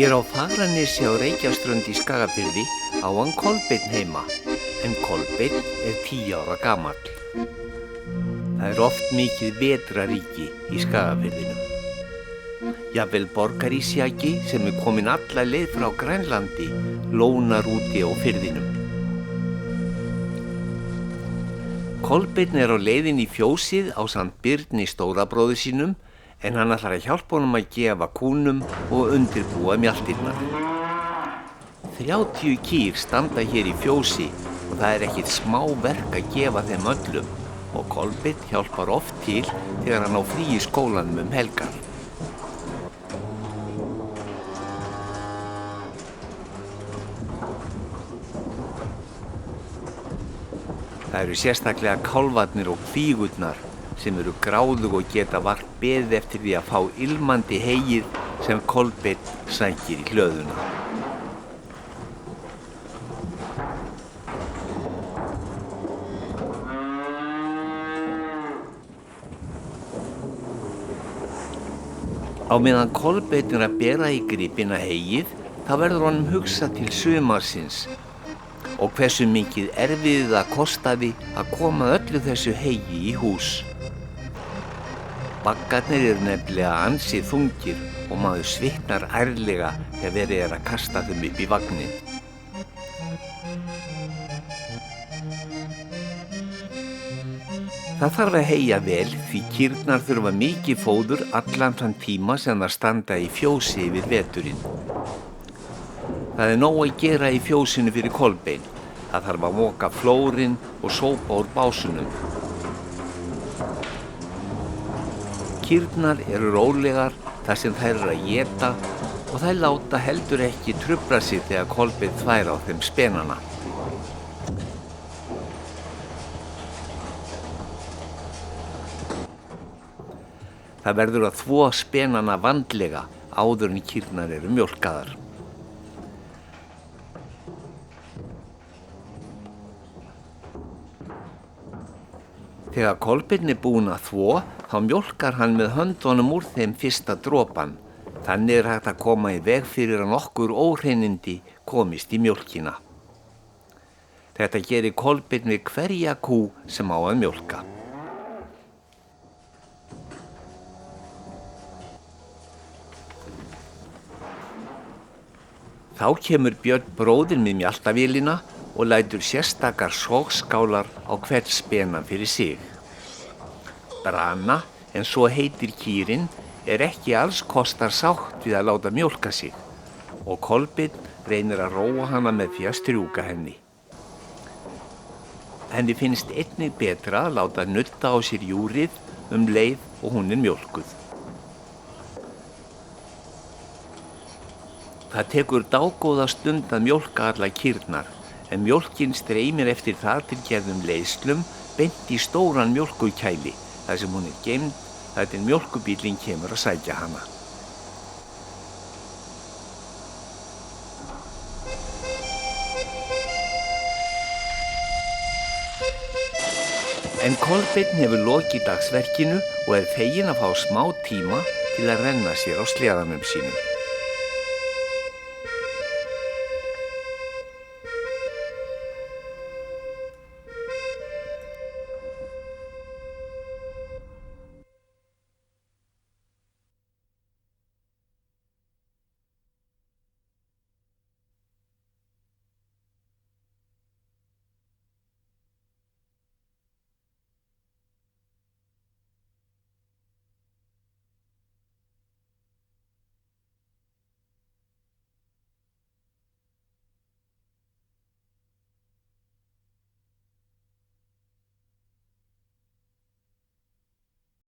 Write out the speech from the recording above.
Hér á Fagranesi á Reykjaströnd í Skagafirði á hann Kolbeinn heima, en Kolbeinn er 10 ára gamall. Það er oft mikið vetraríki í Skagafirðinum. Jafnvel borgarísjaki sem er komin alla leið frá Grænlandi lónar úti á firðinum. Kolbeinn er á leiðinni í fjósið ásamt Birni stórabróður sínum, en hann ætlar að hjálpa honum að gefa kúnum og undirbúa mjaltirnar. 30 kýr standa hér í fjósi og það er ekkert smá verk að gefa þeim öllum, og Kolbeinn hjálpar oft til þegar hann á frí í skólanum helgar. Það eru sérstaklega kálfarnir og kvígurnar sem eru gráðug og geta vart beðið eftir því að fá ilmandi heyið sem Kolbeinn sækir í hlöðuna. Á meðan Kolbeinn er að bera í gripina heyið, þá verður honum hugsað til sumarsins og hversu mikið erfiðið það kostaði að koma öllu þessu heyi í hús. Baggarnir eru nefnilega ansi þungir og maður svitnar ærlega þegar verið er að kasta þeim upp í vagnin. Það þarf að heyja vel því kýrnar þurfa mikið fóður allan þann tíma sem það standa í fjósi yfir veturinn. Það er nóg að gera í fjósinu fyrir Kolbeinn. Það þarf að moka flórinn og sópa úr básunum. Kýrnar eru rólegar þar sem þær eru að éta og þær láta heldur ekki trufla sig þegar Kolbeinn þvær á þeim spenana. Það verður að þvo spenana vandlega áður en kýrnar eru mjólkaðar. Þegar Kolbeinn er búinn að þvo, þá mjólkar hann með höndunum úr þeim fyrsta dropann. Þannig er hægt að koma í veg fyrir að nokkur óhreinindi komist í mjólkina. Þetta gerir Kolbeinn við hverja kú sem á að mjólka. Þá kemur Björn bróðir með mjaltavélina og lætur sérstakar sogskálar á hvern spena fyrir sig. Brana, en svo heitir kýrin, er ekki alls kostar sátt við að láta mjólka sig og Kolbeinn reynir að róa hana með því að strjúka henni. Henni finnst einnig betra að láta nudda á sér júrið leið og hún er mjólkuð. Það tekur dágóða stund að mjólka alla kýrnar, en mjólkin streymir eftir það til gerðum leiðslum beint í stóran mjólkurkæli, þar sem hún er geymd þar til mjólkubíllinn kemur að sækja hana. En Kolbeinn hefur lokið dagsverkinu og er feginn að fá smá tíma til að renna sér á sleðanum sínum.